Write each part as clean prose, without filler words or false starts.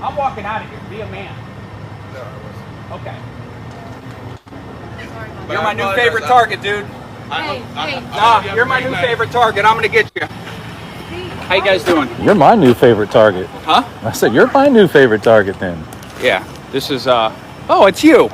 I'm walking out of here. Be a man. No, I wasn't. Okay. But You're I my new apologize. favorite target, dude. You're my new favorite target. I'm gonna get you. How you guys doing? You're my new favorite target. Huh? I said, you're my new favorite target then. Yeah. This is Oh, it's you.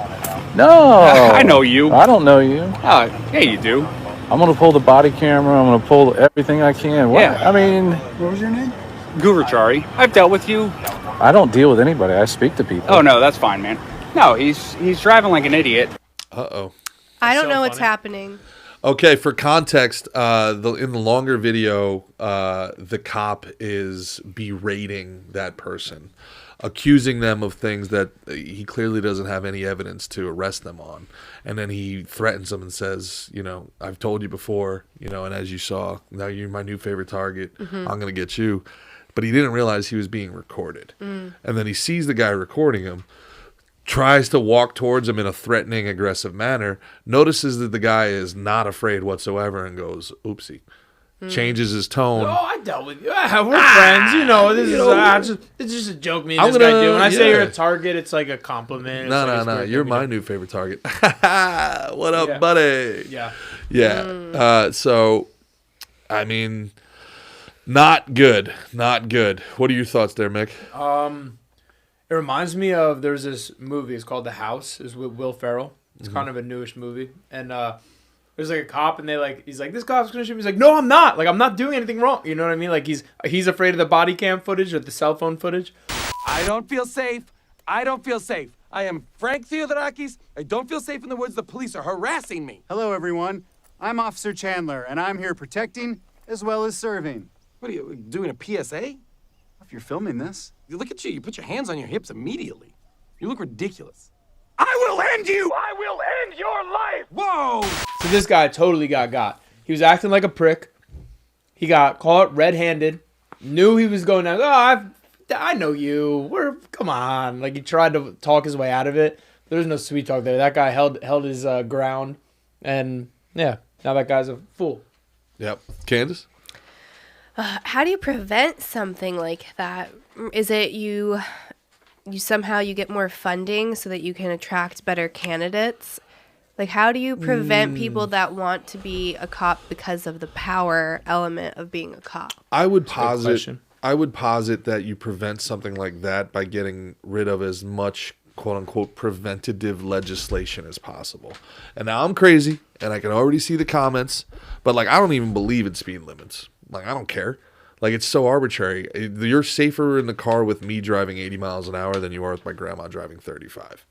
No. I know you. I don't know you. Oh, yeah, you do. I'm going to pull the body camera. I'm going to pull everything I can. What? Yeah. I mean, What was your name? Gurachari. I've dealt with you. I don't deal with anybody. I speak to people. Oh no, that's fine, man. No, he's driving like an idiot. Uh-oh. I don't know what's happening. Okay, for context, in the longer video, the cop is berating that person, accusing them of things that he clearly doesn't have any evidence to arrest them on. And then he threatens them and says, I've told you before, and as you saw, now you're my new favorite target. Mm-hmm. I'm going to get you. But he didn't realize he was being recorded. And then he sees the guy recording him, tries to walk towards him in a threatening, aggressive manner, notices that the guy is not afraid whatsoever and goes, oopsie. Changes his tone. Oh, I dealt with you. We're friends. It's just a joke me and this guy do. When I say you're a target, it's like a compliment. No. You're my new favorite target. What up, buddy? Yeah. Yeah. So, I mean, not good. Not good. What are your thoughts there, Mick? It reminds me of, there's this movie, it's called The House. It's with Will Ferrell. It's kind of a newish movie. And there's like a cop and he's like, this cop's gonna shoot me. He's like, no, I'm not. Like, I'm not doing anything wrong. You know what I mean? Like, he's afraid of the body cam footage or the cell phone footage. I don't feel safe. I don't feel safe. I am Frank Theodorakis. I don't feel safe in the woods. The police are harassing me. Hello, everyone. I'm Officer Chandler, and I'm here protecting as well as serving. What are you doing, a PSA? If you're filming this. You look at you. You put your hands on your hips immediately. You look ridiculous. I will end you. I will end your life. Whoa. So this guy totally got. He was acting like a prick. He got caught red-handed. Knew he was going down. Oh, I know you. Come on. Like, he tried to talk his way out of it. There's no sweet talk there. That guy held his ground. And, yeah, now that guy's a fool. Yep. Candace? How do you prevent something like that? Is it you somehow you get more funding so that you can attract better candidates? Like, how do you prevent people that want to be a cop because of the power element of being a cop? I would posit that you prevent something like that by getting rid of as much quote unquote preventative legislation as possible. And now I'm crazy and I can already see the comments, but like, I don't even believe in speed limits. Like, I don't care. Like, it's so arbitrary. You're safer in the car with me driving 80 miles an hour than you are with my grandma driving 35.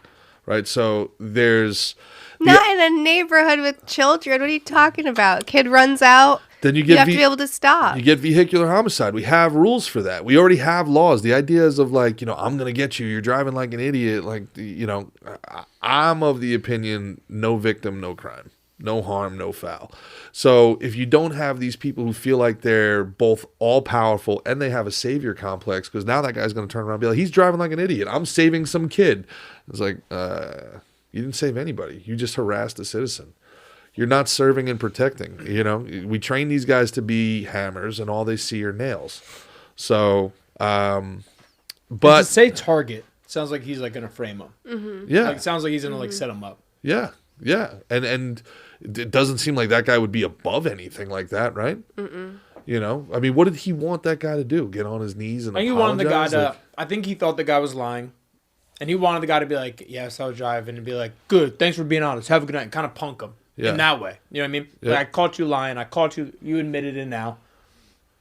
Right? So there's... Not in a neighborhood with children. What are you talking about? Kid runs out. Then you have to be able to stop. You get vehicular homicide. We have rules for that. We already have laws. The ideas of like, I'm going to get you. You're driving like an idiot. Like, I'm of the opinion, no victim, no crime. No harm, no foul. So if you don't have these people who feel like they're both all-powerful and they have a savior complex, because now that guy's going to turn around and be like, he's driving like an idiot. I'm saving some kid. It's like, you didn't save anybody. You just harassed a citizen. You're not serving and protecting. We train these guys to be hammers, and all they see are nails. So, but to say target sounds like he's like gonna frame him. Mm-hmm. Yeah, like, it sounds like he's gonna like set him up. Yeah, and it doesn't seem like that guy would be above anything like that, right? Mm-mm. I mean, what did he want that guy to do? Get on his knees and I think apologize? he wanted the guy to. I think he thought the guy was lying. And he wanted the guy to be like, yes, I was driving, and be like, good, thanks for being honest. Have a good night. And kind of punk him in that way. You know what I mean? Yeah. Like, I caught you lying. I caught you. You admitted it now.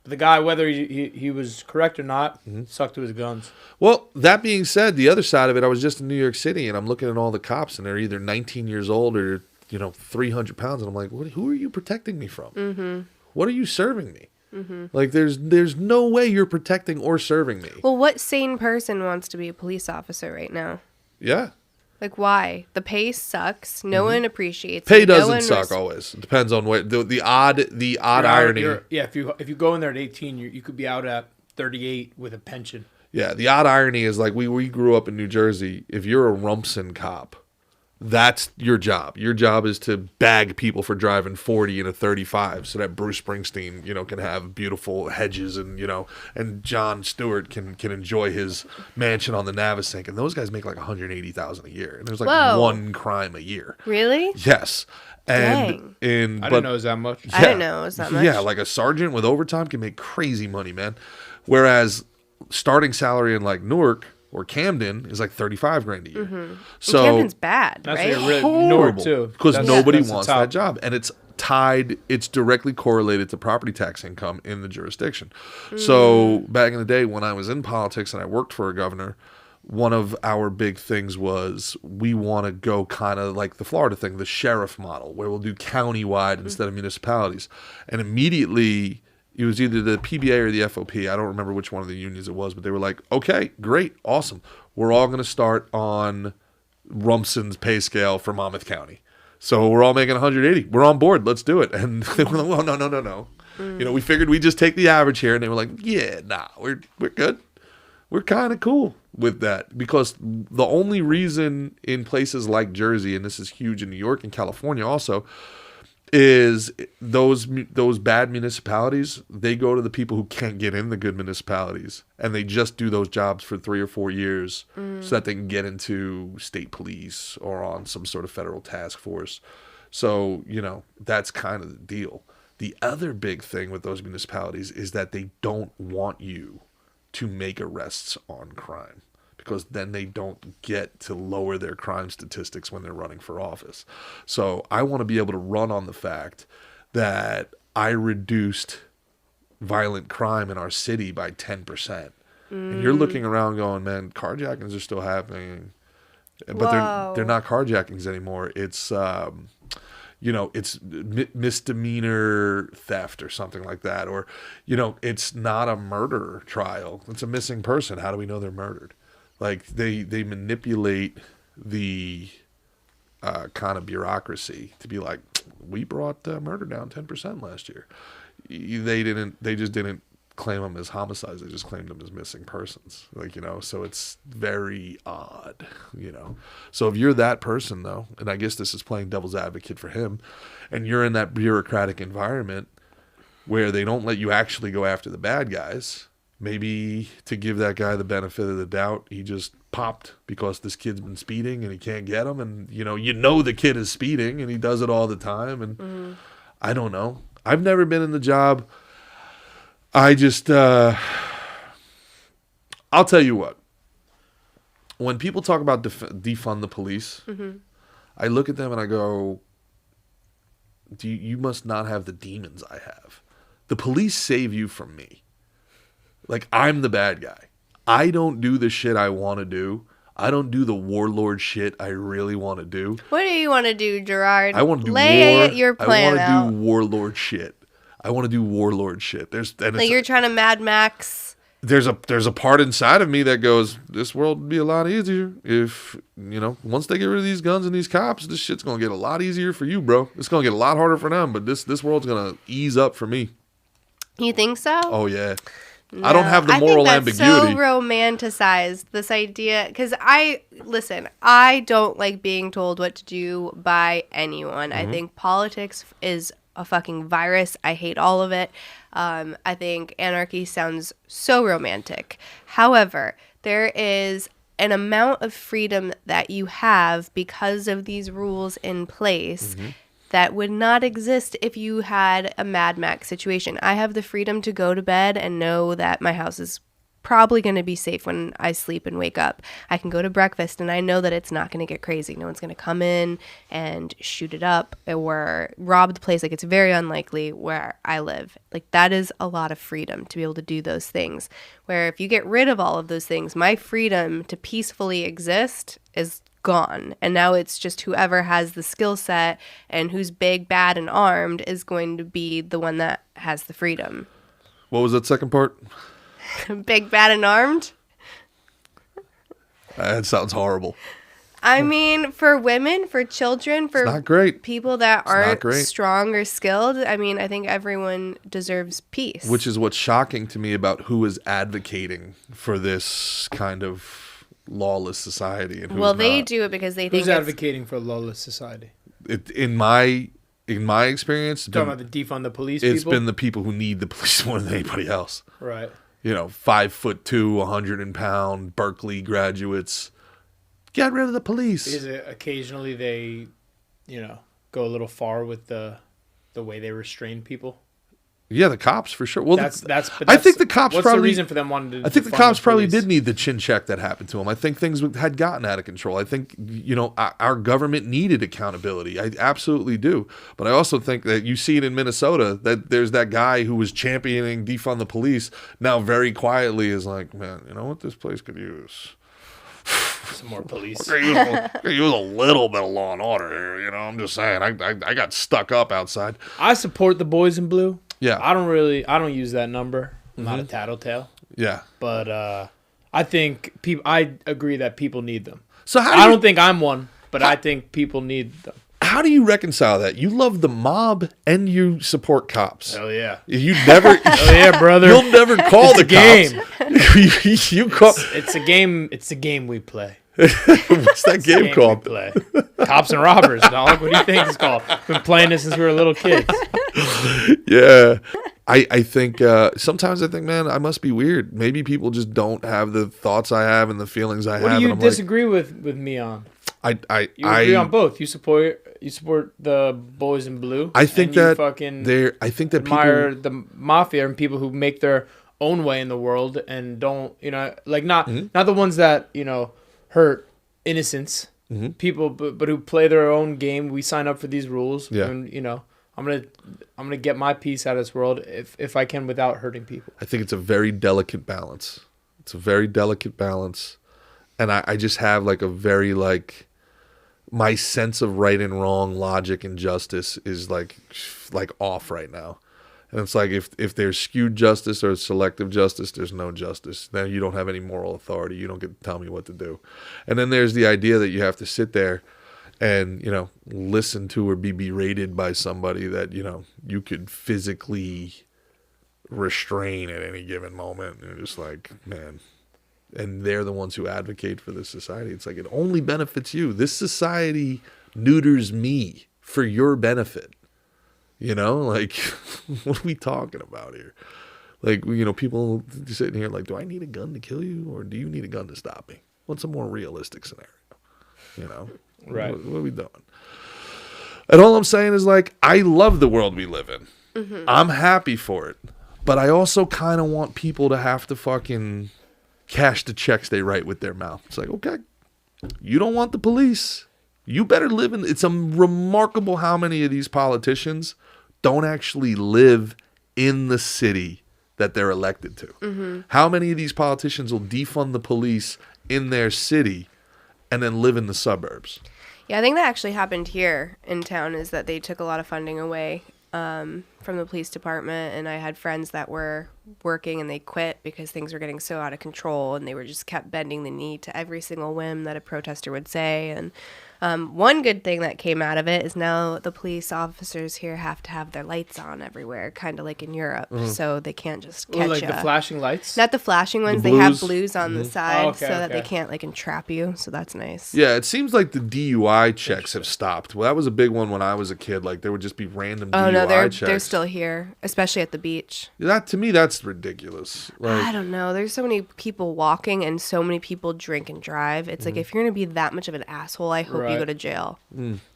But the guy, whether he was correct or not, stuck to his guns. Well, that being said, the other side of it, I was just in New York City, and I'm looking at all the cops, and they're either 19 years old or 300 pounds, and I'm like, who are you protecting me from? Mm-hmm. What are you serving me? Mm-hmm. Like, there's no way you're protecting or serving me. Well, what sane person wants to be a police officer right now? Yeah. Like, why? The pay sucks. No one appreciates Pay it. doesn't suck always. It depends on what the odd irony. If you go in there at 18, you could be out at 38 with a pension. Yeah, the odd irony is like we grew up in New Jersey. If you're a Rumpson cop, That's your job. Your job is to bag people for driving 40 in a 35 so that Bruce Springsteen, can have beautiful hedges and, and Jon Stewart can enjoy his mansion on the Navasink. And those guys make like $180,000 a year. And there's like Whoa. one crime a year. Really? Yes. Dang. I didn't know it was that much. I didn't know it was that much. Yeah, like a sergeant with overtime can make crazy money, man. Whereas starting salary in like Newark or Camden is like 35 grand a year. Mm-hmm. So And Camden's bad, That's right? like a really Newark too. because nobody that's the wants top. that job, and it's directly correlated to property tax income in the jurisdiction. So back in the day when I was in politics and I worked for a governor, one of our big things was we want to go kind of like the Florida thing, the sheriff model, where we'll do countywide instead of municipalities. And immediately it was either the PBA or the FOP. I don't remember which one of the unions it was, but they were like, okay, great, awesome. We're all going to start on Rumson's pay scale for Monmouth County. So we're all making 180. We're on board. Let's do it. And they were like, well, no. We figured we'd just take the average here. And they were like, yeah, nah, we're good. We're kind of cool with that, because the only reason in places like Jersey, and this is huge in New York and California also, is those bad municipalities, they go to the people who can't get in the good municipalities, and they just do those jobs for 3 or 4 years so that they can get into state police or on some sort of federal task force. So, that's kind of the deal. The other big thing with those municipalities is that they don't want you to make arrests on crime, because then they don't get to lower their crime statistics when they're running for office. So I want to be able to run on the fact that I reduced violent crime in our city by 10%. And you're looking around going, man, carjackings are still happening. But they're not carjackings anymore. It's it's misdemeanor theft or something like that. Or, it's not a murder trial. It's a missing person. How do we know they're murdered? Like, they manipulate the kind of bureaucracy to be like, we brought murder down 10% last year. They just didn't claim them as homicides. They just claimed them as missing persons. So it's very odd, So if you're that person, though, and I guess this is playing devil's advocate for him, and you're in that bureaucratic environment where they don't let you actually go after the bad guys, maybe to give that guy the benefit of the doubt, he just popped because this kid's been speeding and he can't get him. And, the kid is speeding and he does it all the time. And I don't know. I've never been in the job. I just, I'll tell you what. When people talk about defund the police, I look at them and I go, you must not have the demons I have. The police save you from me. Like, I'm the bad guy. I don't do the shit I want to do. I don't do the warlord shit I really want to do. What do you want to do, Gerard? I want to do Lay your plan I out. want to do warlord shit. You're trying to Mad Max. There's a part inside of me that goes, this world would be a lot easier if, once they get rid of these guns and these cops, this shit's going to get a lot easier for you, bro. It's going to get a lot harder for them, but this world's going to ease up for me. You think so? Oh, yeah. No, I don't have the moral I think that's ambiguity. so romanticized, this idea, because I don't like being told what to do by anyone. I think politics is a fucking virus. I hate all of it. I think anarchy sounds so romantic. However, there is an amount of freedom that you have because of these rules in place that would not exist if you had a Mad Max situation. I have the freedom to go to bed and know that my house is probably going to be safe when I sleep and wake up. I can go to breakfast and I know that it's not going to get crazy. No one's going to come in and shoot it up or rob the place. Like, it's very unlikely where I live. Like, that is a lot of freedom to be able to do those things. Where if you get rid of all of those things, my freedom to peacefully exist is gone. And now it's just whoever has the skill set and who's big, bad, and armed is going to be the one that has the freedom. What was that second part? Big, bad, and armed? That sounds horrible. I mean, for women, for children, for not great. People that aren't strong or skilled, I mean, I think everyone deserves peace. Which is what's shocking to me about who is advocating for this kind of lawless society and who's Well, they not. do it because they think Who's it's advocating for a lawless society? In my experience, Talking about the defund the police it's people? been the people who need the police more than anybody else. Right. 5'2", 100-pound Berkeley graduates. Get rid of the police. Because occasionally they, go a little far with the way they restrain people. Yeah, the cops for sure. Well, I think the cops what's probably. the reason for them wanting to? I think the defund cops probably police? did need the chin check that happened to them. I think things had gotten out of control. I think our government needed accountability. I absolutely do. But I also think that you see it in Minnesota that there's that guy who was championing defund the police now very quietly is like, man, you know what this place could use. Some more police. Could use a little bit of law and order here. I'm just saying. I got stuck up outside. I support the boys in blue. Yeah. I don't use that number. I'm not a tattletale. Yeah. But I think I agree that people need them. So I don't think I'm one, but I think people need them. How do you reconcile that? You love the mob and you support cops. Hell yeah. You never. Hell yeah, brother. You'll never call It's the a game. cops. you call. It's a game. It's a game we play. What's that game called? We play. Cops and robbers, dog. What do you think it's called? Been playing this since we were little kids. Yeah. I think sometimes I think, man, I must be weird. Maybe people just don't have the thoughts I have and the feelings I have. What do you and I'm disagree with me on? I You agree on both. You support the boys in blue. I think and that I think that admire people, the mafia and people who make their own way in the world and don't not the ones that hurt innocents. Mm-hmm. People, but who play their own game. We sign up for these rules. Yeah. And I'm gonna get my piece out of this world if I can without hurting people. I think it's a very delicate balance. It's a very delicate balance. And I just have like a very my sense of right and wrong, logic and justice is like off right now. And it's like if there's skewed justice or selective justice, there's no justice. Then you don't have any moral authority. You don't get to tell me what to do. And then there's the idea that you have to sit there and, listen to or be berated by somebody that, you could physically restrain at any given moment. And you're just like, man. And they're the ones who advocate for this society. It's like, it only benefits you. This society neuters me for your benefit. What are we talking about here? People sitting here like, do I need a gun to kill you? Or do you need a gun to stop me? What's a more realistic scenario? Right. What are we doing? And all I'm saying is I love the world we live in. Mm-hmm. I'm happy for it. But I also kind of want people to have to fucking cash the checks they write with their mouth. It's like, okay, you don't want the police. You better live in. It's remarkable how many of these politicians don't actually live in the city that they're elected to. Mm-hmm. How many of these politicians will defund the police in their city and then live in the suburbs? Yeah, I think that actually happened here in town, is that they took a lot of funding away from the police department, and I had friends that were working and they quit because things were getting so out of control, and they were just kept bending the knee to every single whim that a protester would say. And one good thing that came out of it is now the police officers here have to have their lights on everywhere, kind of like in Europe, so they can't just catch like ya. the flashing lights? Not the flashing ones. The they have blues? blues on the side, Oh, okay, so that they okay. can't entrap you. So that's nice. Yeah, it seems like the DUI checks have stopped. Well, that was a big one when I was a kid. There would just be random DUI Oh no, they're checks. still here, especially at the beach. That to me, that's ridiculous. I don't know. There's so many people walking and so many people drink and drive. It's like, if you're gonna be that much of an asshole, I hope you Right. go to jail.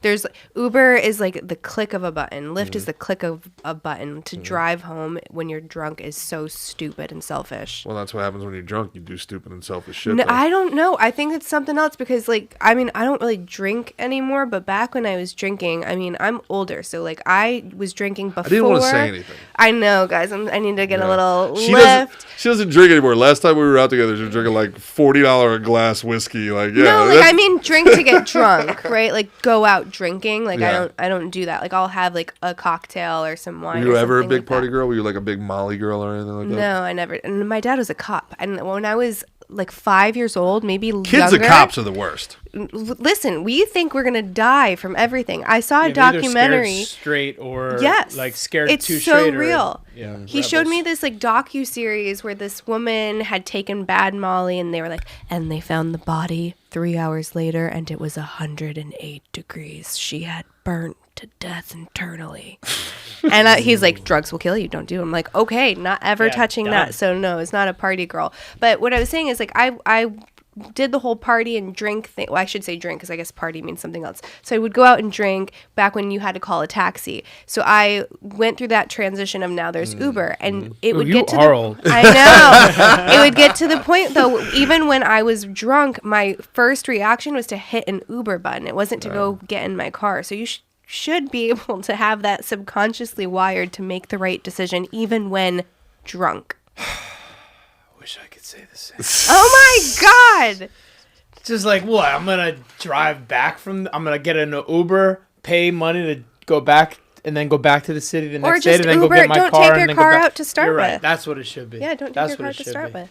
There's Uber is like the click of a button. Lyft is the click of a button. To drive home when you're drunk is so stupid and selfish. Well, that's what happens when you're drunk. You do stupid and selfish shit. No, though. I don't know. I think it's something else because, I don't really drink anymore. But back when I was drinking, I'm older, so I was drinking before. I didn't want to say anything. I know, guys. I need to get a little She lift. doesn't drink anymore. Last time we were out together, she was drinking $40 a glass whiskey. No, that's- drink to get drunk, right? Go out drinking. Yeah. I don't do that. I'll have a cocktail or some wine. Were you or ever a something big like party that. girl? Were you a big Molly girl or anything like that? No, I never. And my dad was a cop. And when I was like 5 years old, maybe Kids younger. of cops are the worst. Listen, we think we're gonna die from everything. I saw a Yeah, they're either documentary. scared straight or Yes, like scared it's too so straight. real. Yeah, He showed me this like docu-series where this woman had taken bad Molly, and they were like, and they found the body 3 hours later, and it was 108 degrees. She had burnt to death internally. And he's like, drugs will kill you, don't do it. I'm like, okay, not ever Yeah, touching done. that. So no, it's not a party girl. But what I was saying is like, I did the whole party and drink thing. Well, I should say drink, because I guess party means something else. So I would go out and drink back when you had to call a taxi. So I went through that transition of now there's Uber, and it would you get to are the old. I know. It would get to the point though, even when I was drunk, my first reaction was to hit an Uber button. It wasn't to go get in my car. So you should be able to have that subconsciously wired to make the right decision even when drunk. Wish I could say the same. Oh my God. Just like what? I'm gonna drive back I'm gonna get an Uber, pay money to go back, and then go back to the city the Or next day, just and then Uber, go get my don't car. take and your then car go back. out to start You're right. with. That's what it should be. Yeah, don't take That's your what car it to should start be. with.